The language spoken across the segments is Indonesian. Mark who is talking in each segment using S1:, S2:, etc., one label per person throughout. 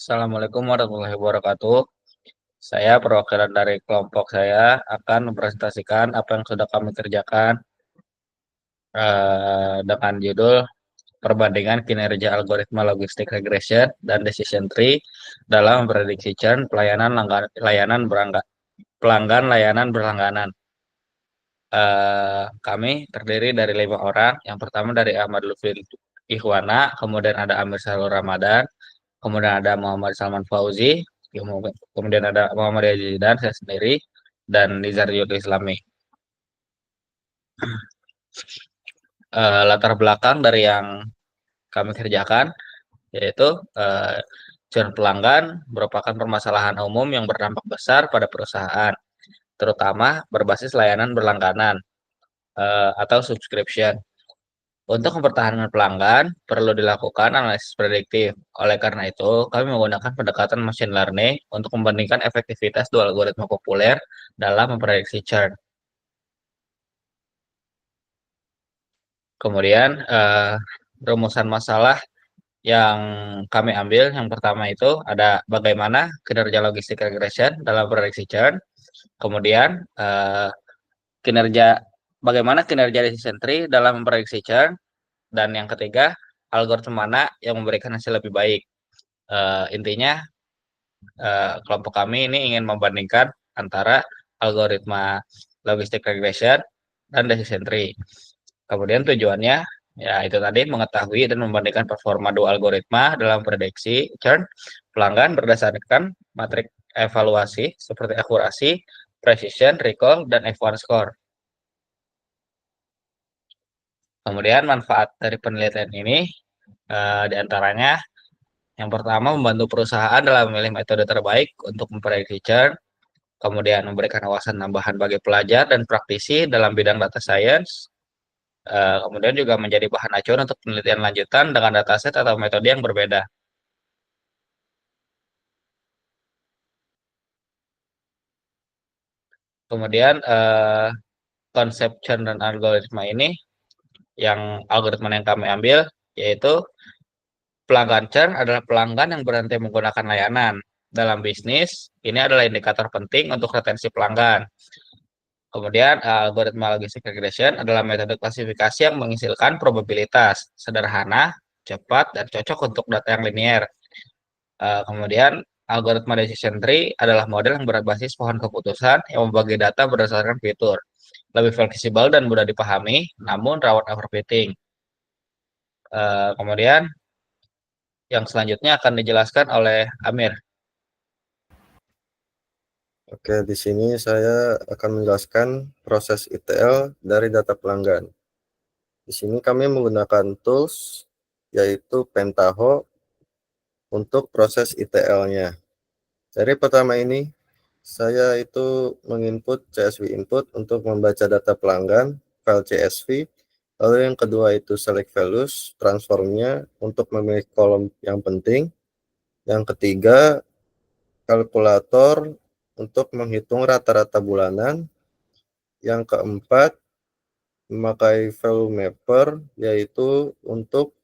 S1: Assalamualaikum warahmatullahi wabarakatuh. Saya perwakilan dari kelompok saya akan mempresentasikan apa yang sudah kami kerjakan dengan judul perbandingan kinerja algoritma logistik regression dan decision tree dalam memprediksi churn pelanggan layanan berlangganan. Kami terdiri dari 5 orang. Yang pertama dari Ahmad Lutfi Ihwana, kemudian ada Amir Salur Ramadan, kemudian ada Muhammad Salman Fauzi, kemudian ada Muhammad Yazidan, saya sendiri, dan Nizar Yudho Islami. Latar belakang dari yang kami kerjakan yaitu churn pelanggan merupakan permasalahan umum yang berdampak besar pada perusahaan, terutama berbasis layanan berlangganan atau subscription. Untuk mempertahankan pelanggan, perlu dilakukan analisis prediktif. Oleh karena itu, kami menggunakan pendekatan machine learning untuk membandingkan efektivitas dua algoritma populer dalam memprediksi churn. Kemudian, rumusan masalah yang kami ambil, yang pertama itu ada bagaimana kinerja logistik regression dalam prediksi churn. Kemudian, bagaimana kinerja decision tree dalam memprediksi churn. Dan yang ketiga, algoritma mana yang memberikan hasil lebih baik. Intinya kelompok kami ini ingin membandingkan antara algoritma logistik regression dan decision tree. Kemudian tujuannya ya itu tadi mengetahui dan membandingkan performa dua algoritma dalam prediksi churn pelanggan berdasarkan matrik evaluasi seperti akurasi, precision, recall, dan F1 score. Kemudian manfaat dari penelitian ini diantaranya yang pertama membantu perusahaan dalam memilih metode terbaik untuk memprediksi churn, kemudian memberikan wawasan tambahan bagi pelajar dan praktisi dalam bidang data science, kemudian juga menjadi bahan acuan untuk penelitian lanjutan dengan dataset atau metode yang berbeda. Kemudian konsep churn dan algoritma ini, yang algoritma yang kami ambil, yaitu pelanggan churn adalah pelanggan yang berhenti menggunakan layanan. Dalam bisnis, ini adalah indikator penting untuk retensi pelanggan. Kemudian algoritma logistik regression adalah metode klasifikasi yang menghasilkan probabilitas sederhana, cepat, dan cocok untuk data yang linear. Kemudian algoritma decision tree adalah model yang berbasis pohon keputusan yang membagi data berdasarkan fitur. Lebih fleksibel dan mudah dipahami, namun rawan overfitting. Kemudian yang selanjutnya akan dijelaskan oleh Amir.
S2: Oke, di sini saya akan menjelaskan proses ETL dari data pelanggan. Di sini kami menggunakan tools yaitu Pentaho untuk proses ETL-nya. Jadi pertama ini saya itu menginput CSV input untuk membaca data pelanggan, file CSV. Lalu yang kedua itu select values, transformnya untuk memilih kolom yang penting. Yang ketiga, kalkulator untuk menghitung rata-rata bulanan. Yang keempat, memakai value mapper, yaitu untuk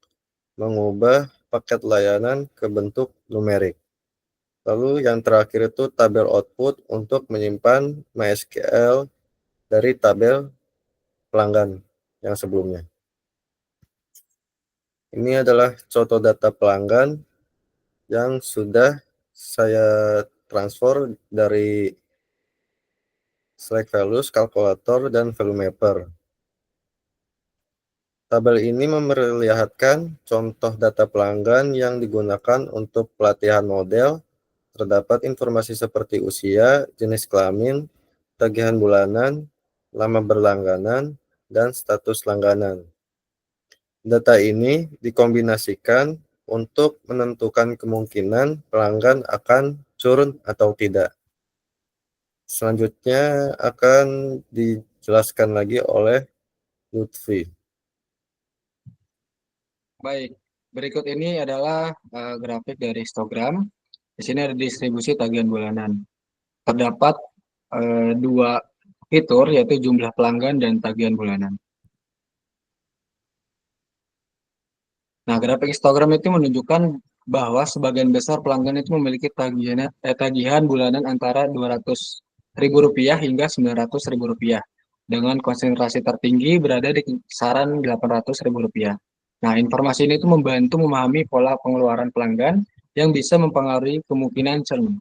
S2: mengubah paket layanan ke bentuk numerik. Lalu yang terakhir itu tabel output untuk menyimpan MySQL dari tabel pelanggan yang sebelumnya. Ini adalah contoh data pelanggan yang sudah saya transfer dari select values, kalkulator, dan value mapper. Tabel ini memperlihatkan contoh data pelanggan yang digunakan untuk pelatihan model. Terdapat informasi seperti usia, jenis kelamin, tagihan bulanan, lama berlangganan, dan status langganan. Data ini dikombinasikan untuk menentukan kemungkinan pelanggan akan churn atau tidak. Selanjutnya akan dijelaskan lagi oleh Lutfi.
S3: Baik, berikut ini adalah grafik dari histogram. Di sini ada distribusi tagihan bulanan. Terdapat dua fitur, yaitu jumlah pelanggan dan tagihan bulanan. Nah, grafik histogram itu menunjukkan bahwa sebagian besar pelanggan itu memiliki tagihan bulanan antara Rp200.000 hingga Rp900.000 dengan konsentrasi tertinggi berada di kisaran Rp800.000. Nah, informasi ini itu membantu memahami pola pengeluaran pelanggan yang bisa mempengaruhi kemungkinan churn.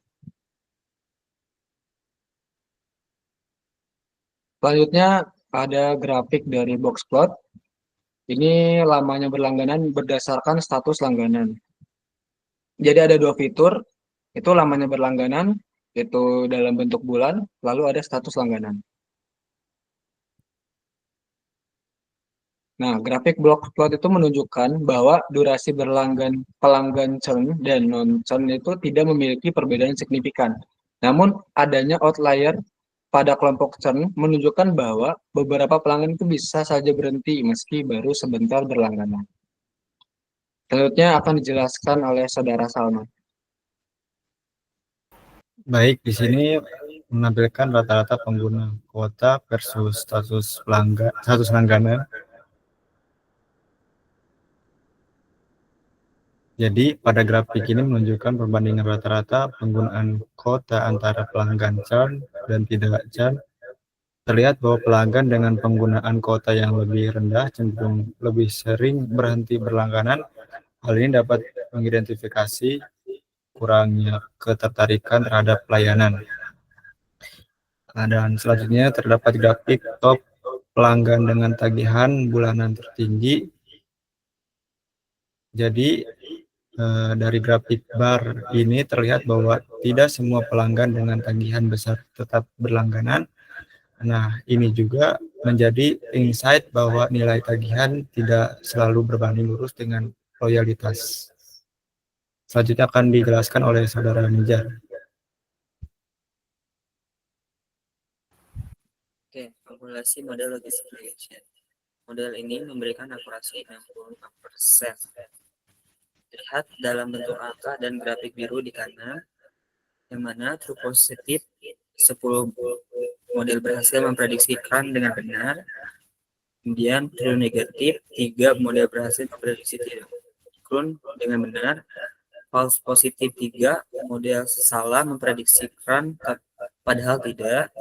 S3: Selanjutnya ada grafik dari Boxplot. Ini lamanya berlangganan berdasarkan status langganan. Jadi ada dua fitur, itu lamanya berlangganan, itu dalam bentuk bulan, lalu ada status langganan. Nah, grafik Boxplot itu menunjukkan bahwa durasi pelanggan churn dan non-churn itu tidak memiliki perbedaan signifikan. Namun, adanya outlier pada kelompok churn menunjukkan bahwa beberapa pelanggan itu bisa saja berhenti meski baru sebentar berlangganan. Selanjutnya akan dijelaskan oleh Saudara Salman.
S4: Baik, di sini menampilkan rata-rata pengguna kuota versus status langganan. Jadi pada grafik ini menunjukkan perbandingan rata-rata penggunaan kuota antara pelanggan churn dan tidak churn. Terlihat bahwa pelanggan dengan penggunaan kuota yang lebih rendah cenderung lebih sering berhenti berlangganan. Hal ini dapat mengidentifikasi kurangnya ketertarikan terhadap pelayanan. Nah, dan selanjutnya terdapat grafik top pelanggan dengan tagihan bulanan tertinggi. Jadi dari grafik bar ini terlihat bahwa tidak semua pelanggan dengan tagihan besar tetap berlangganan. Nah, ini juga menjadi insight bahwa nilai tagihan tidak selalu berbanding lurus dengan loyalitas. Selanjutnya akan dijelaskan oleh Saudara Nijar.
S5: Oke, formulasi model logistic regression. Model ini memberikan akurasi 64%. Terlihat dalam bentuk angka dan grafik biru di kanan, yang mana true positif 10 model berhasil memprediksikan dengan benar, kemudian true negatif 3 model berhasil memprediksi tidak dengan benar, false positif 3 model salah memprediksikan padahal tidak,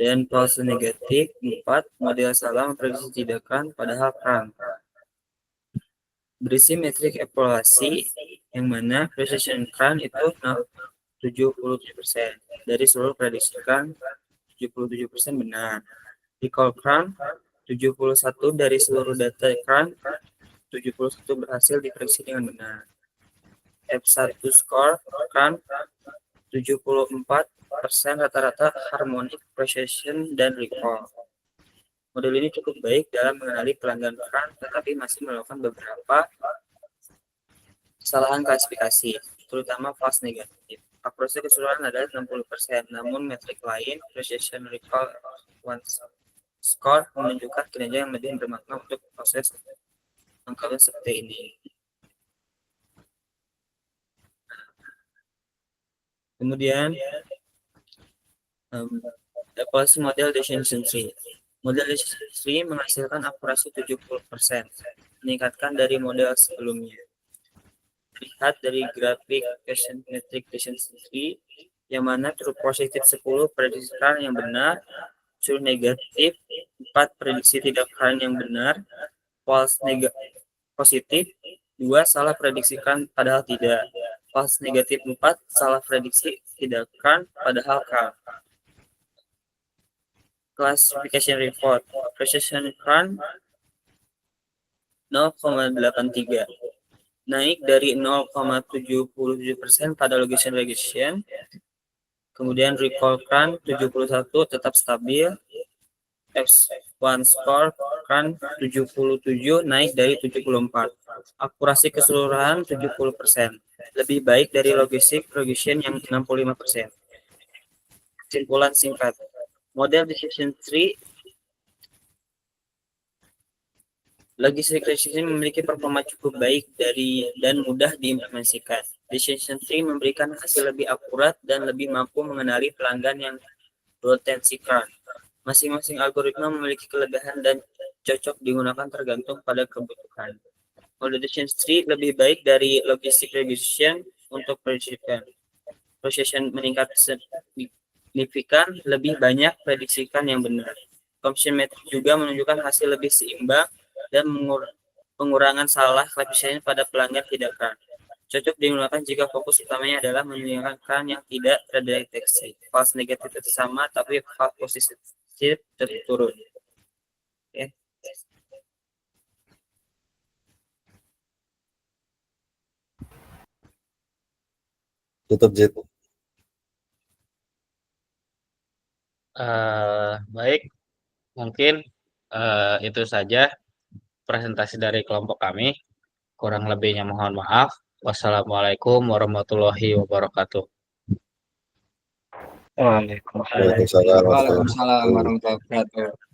S5: dan false negatif 4 model salah memprediksi tidakkan padahal kan. Berisi metrik evaluasi yang mana precision kan itu 77%. Dari seluruh prediksi kan 77% benar. Recall kan 71 dari seluruh data kan 71 berhasil diprediksi dengan benar. F1 score kan 74% rata-rata harmonic precision dan recall. Model ini cukup baik dalam mengenali pelanggan kan, tetapi masih melakukan beberapa kesalahan klasifikasi, terutama false negatif. Akurasi keseluruhan adalah 60%, namun metrik lain, precision, recall, one score, menunjukkan kinerja yang lebih bermakna untuk proses angka seperti ini. Kemudian, evaluasi model decision tree. Model decision tree menghasilkan akurasi 70%, meningkatkan dari model sebelumnya. Lihat dari grafik decision metric decision tree, yang mana true positif 10 prediksikan yang benar, true negatif 4 prediksi tidakkan yang benar, false positif 2 salah prediksikan padahal tidak, false negatif 4 salah prediksi tidakkan padahal kan. Classification report, precision kan 0,83, naik dari 0,77% pada location regression. Kemudian recall kan 71 tetap stabil. F1 score kan 77 naik dari 74. Akurasi keseluruhan 70%, lebih baik dari logistic regression yang 65%. Kesimpulan singkat, model decision tree logistic regression memiliki performa cukup baik dan mudah diimplementasikan. Decision tree memberikan hasil lebih akurat dan lebih mampu mengenali pelanggan yang berpotensi kan. Masing-masing algoritma memiliki kelebihan dan cocok digunakan tergantung pada kebutuhan. Model tree lebih baik dari logistic regression untuk precision meningkat signifikan, lebih banyak prediksikan yang benar. Completion metric juga menunjukkan hasil lebih seimbang dan pengurangan salah koefisien pada pelanggan tindakan. Cocok digunakan jika fokus utamanya adalah meningkatkan yang tidak terdeteksi. False negatif tetap sama, tapi false positif tetap turun. Oke.
S2: Tutup Jit.
S1: Baik, mungkin itu saja presentasi dari kelompok kami. Kurang lebihnya mohon maaf. Wassalamualaikum warahmatullahi wabarakatuh.
S2: Waalaikumsalam.
S3: Waalaikumsalam warahmatullahi wabarakatuh.